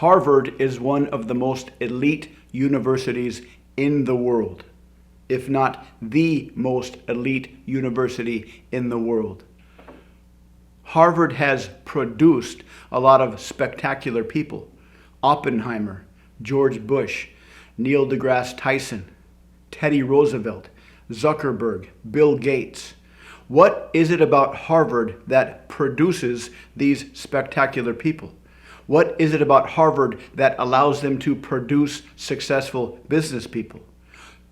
Harvard is one of the most elite universities in the world, if not the most elite university in the world. Harvard has produced a lot of spectacular people. Oppenheimer, George Bush, Neil deGrasse Tyson, Teddy Roosevelt, Zuckerberg, Bill Gates. What is it about Harvard that produces these spectacular people? What is it about Harvard that allows them to produce successful business people?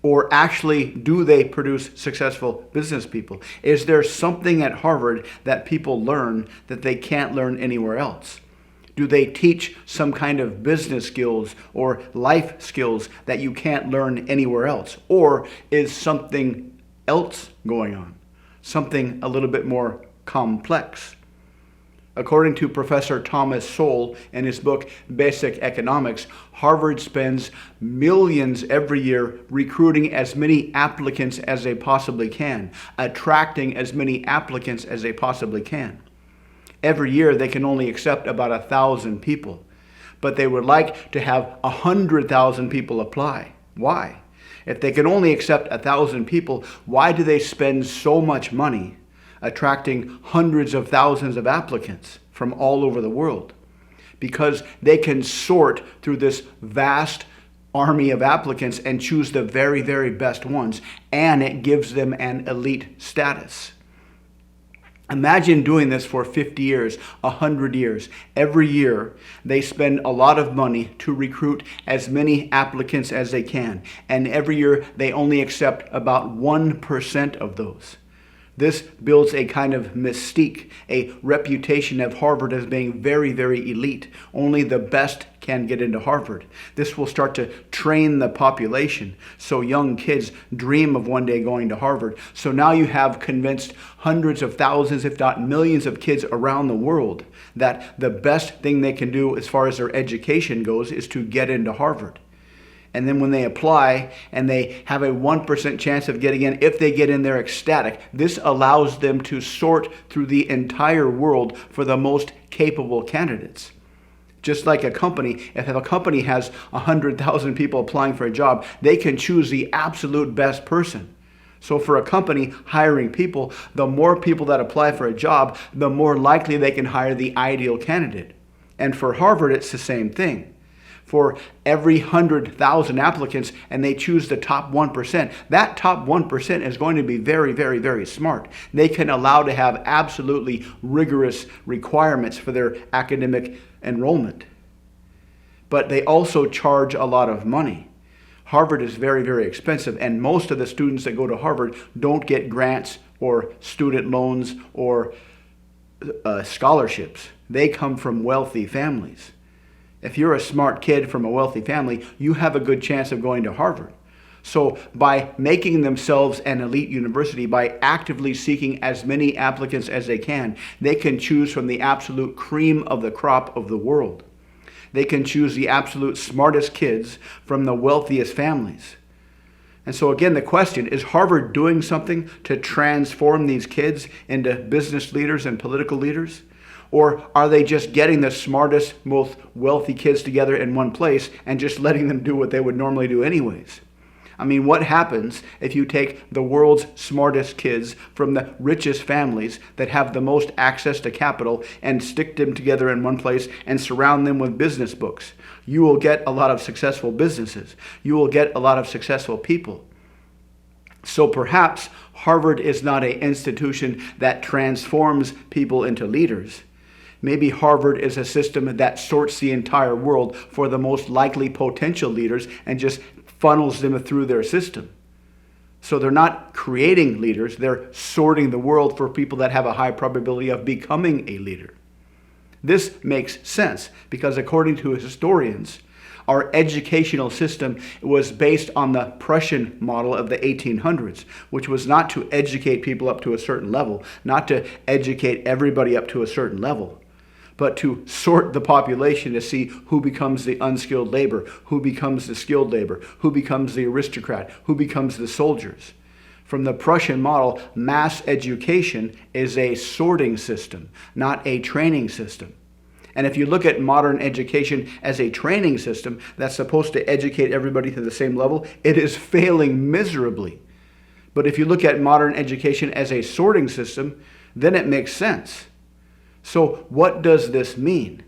Or actually, do they produce successful business people? Is there something at Harvard that people learn that they can't learn anywhere else? Do they teach some kind of business skills or life skills that you can't learn anywhere else? Or is something else going on? Something a little bit more complex? According to Professor Thomas Sowell in his book, Basic Economics, Harvard spends millions every year recruiting as many applicants as they possibly can, attracting as many applicants as they possibly can. Every year they can only accept about 1,000 people, but they would like to have 100,000 people apply. Why? If they can only accept 1,000 people, why do they spend so much money attracting hundreds of thousands of applicants from all over the world? Because they can sort through this vast army of applicants and choose the very, very best ones, and it gives them an elite status. Imagine doing this for 50 years, 100 years. Every year, they spend a lot of money to recruit as many applicants as they can. And every year, they only accept about 1% of those. This builds a kind of mystique, a reputation of Harvard as being very, very elite. Only the best can get into Harvard. This will start to train the population so young kids dream of one day going to Harvard. So now you have convinced hundreds of thousands, if not millions of kids around the world that the best thing they can do as far as their education goes is to get into Harvard. And then when they apply and they have a 1% chance of getting in, if they get in, they're ecstatic. This allows them to sort through the entire world for the most capable candidates. Just like a company, if a company has 100,000 people applying for a job, they can choose the absolute best person. So for a company hiring people, the more people that apply for a job, the more likely they can hire the ideal candidate. And for Harvard, it's the same thing. For every 100,000 applicants and they choose the top 1%, that top 1% is going to be very, very, very smart. They can allow to have absolutely rigorous requirements for their academic enrollment. But they also charge a lot of money. Harvard is very, very expensive, and most of the students that go to Harvard don't get grants or student loans or scholarships. They come from wealthy families. If you're a smart kid from a wealthy family, you have a good chance of going to Harvard. So by making themselves an elite university, by actively seeking as many applicants as they can choose from the absolute cream of the crop of the world. They can choose the absolute smartest kids from the wealthiest families. And so again, the question, is Harvard doing something to transform these kids into business leaders and political leaders? Or are they just getting the smartest, most wealthy kids together in one place and just letting them do what they would normally do anyways? I mean, what happens if you take the world's smartest kids from the richest families that have the most access to capital and stick them together in one place and surround them with business books? You will get a lot of successful businesses. You will get a lot of successful people. So perhaps Harvard is not an institution that transforms people into leaders. Maybe Harvard is a system that sorts the entire world for the most likely potential leaders and just funnels them through their system. So they're not creating leaders, they're sorting the world for people that have a high probability of becoming a leader. This makes sense because according to historians, our educational system was based on the Prussian model of the 1800s, which was not to educate people up to a certain level, not to educate everybody up to a certain level, but to sort the population to see who becomes the unskilled labor, who becomes the skilled labor, who becomes the aristocrat, who becomes the soldiers. From the Prussian model, mass education is a sorting system, not a training system. And if you look at modern education as a training system that's supposed to educate everybody to the same level, it is failing miserably. But if you look at modern education as a sorting system, then it makes sense. So what does this mean?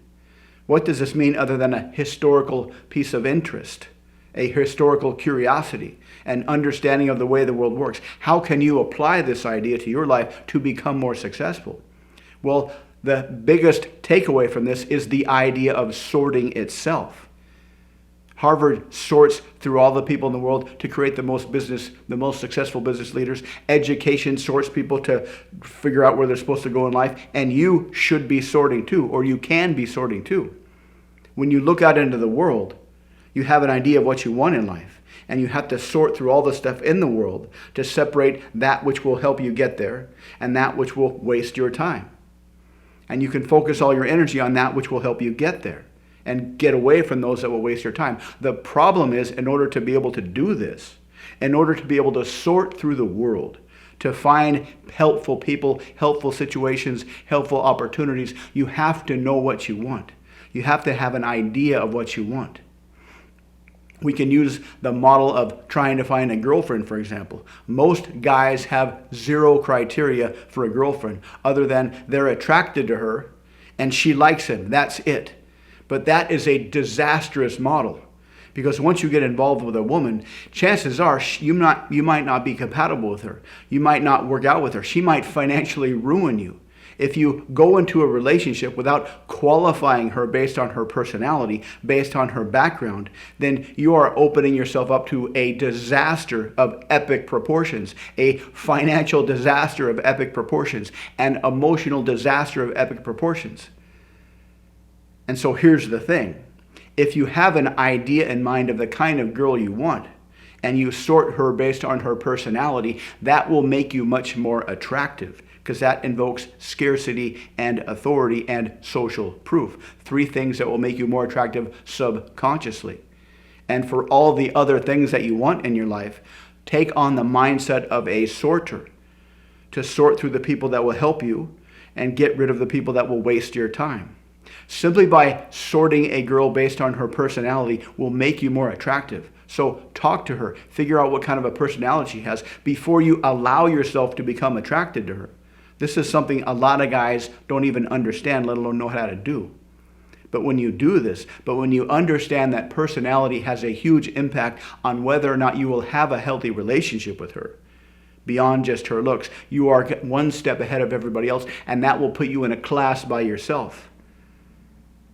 What does this mean other than a historical piece of interest, a historical curiosity, an understanding of the way the world works? How can you apply this idea to your life to become more successful? Well, the biggest takeaway from this is the idea of sorting itself. Harvard sorts through all the people in the world to create the most successful business leaders. Education sorts people to figure out where they're supposed to go in life. And you should be sorting too, or you can be sorting too. When you look out into the world, you have an idea of what you want in life. And you have to sort through all the stuff in the world to separate that which will help you get there and that which will waste your time. And you can focus all your energy on that which will help you get there and get away from those that will waste your time. The problem is, in order to be able to do this, in order to be able to sort through the world, to find helpful people, helpful situations, helpful opportunities, you have to know what you want. You have to have an idea of what you want. We can use the model of trying to find a girlfriend, for example. Most guys have zero criteria for a girlfriend other than they're attracted to her and she likes him. That's it. But that is a disastrous model, because once you get involved with a woman, chances are you might not be compatible with her. You might not work out with her. She might financially ruin you. If you go into a relationship without qualifying her based on her personality, based on her background, then you are opening yourself up to a disaster of epic proportions, a financial disaster of epic proportions, an emotional disaster of epic proportions. And so here's the thing. If you have an idea in mind of the kind of girl you want, and you sort her based on her personality, that will make you much more attractive, because that invokes scarcity and authority and social proof. 3 things that will make you more attractive subconsciously. And for all the other things that you want in your life, take on the mindset of a sorter, to sort through the people that will help you and get rid of the people that will waste your time. Simply by sorting a girl based on her personality will make you more attractive. So talk to her, figure out what kind of a personality she has before you allow yourself to become attracted to her. This is something a lot of guys don't even understand, let alone know how to do. But when you do this, when you understand that personality has a huge impact on whether or not you will have a healthy relationship with her, beyond just her looks, you are one step ahead of everybody else, and that will put you in a class by yourself.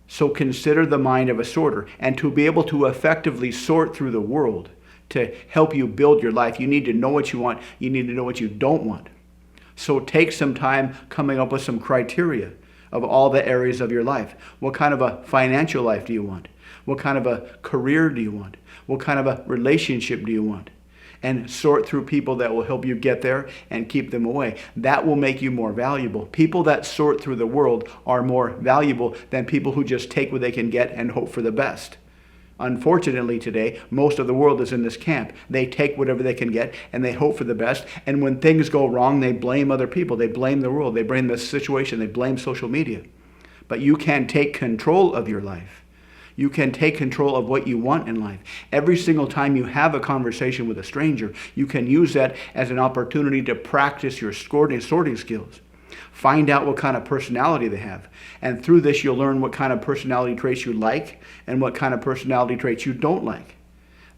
So consider the mind of a sorter. And to be able to effectively sort through the world, to help you build your life, you need to know what you want. You need to know what you don't want. So take some time coming up with some criteria of all the areas of your life. What kind of a financial life do you want? What kind of a career do you want? What kind of a relationship do you want? And sort through people that will help you get there and keep them away. That will make you more valuable. People that sort through the world are more valuable than people who just take what they can get and hope for the best. Unfortunately today, most of the world is in this camp. They take whatever they can get and they hope for the best. And when things go wrong, they blame other people. They blame the world. They blame the situation. They blame social media. But you can take control of your life. You can take control of what you want in life. Every single time you have a conversation with a stranger, you can use that as an opportunity to practice your sorting skills. Find out what kind of personality they have. And through this, you'll learn what kind of personality traits you like and what kind of personality traits you don't like.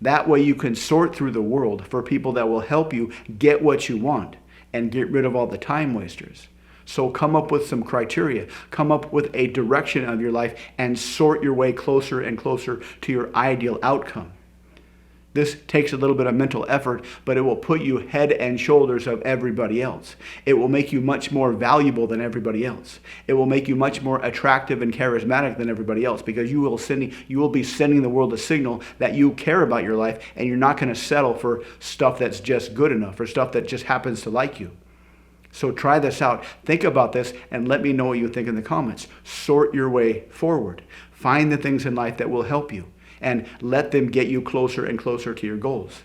That way you can sort through the world for people that will help you get what you want and get rid of all the time wasters. So come up with some criteria, come up with a direction of your life, and sort your way closer and closer to your ideal outcome. This takes a little bit of mental effort, but it will put you head and shoulders of everybody else. It will make you much more valuable than everybody else. It will make you much more attractive and charismatic than everybody else, because you will be sending the world a signal that you care about your life, and you're not going to settle for stuff that's just good enough or stuff that just happens to like you. So try this out. Think about this and let me know what you think in the comments. Sort your way forward. Find the things in life that will help you and let them get you closer and closer to your goals.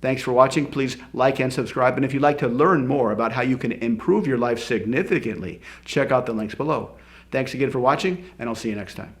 Thanks for watching. Please like and subscribe. And if you'd like to learn more about how you can improve your life significantly, check out the links below. Thanks again for watching, and I'll see you next time.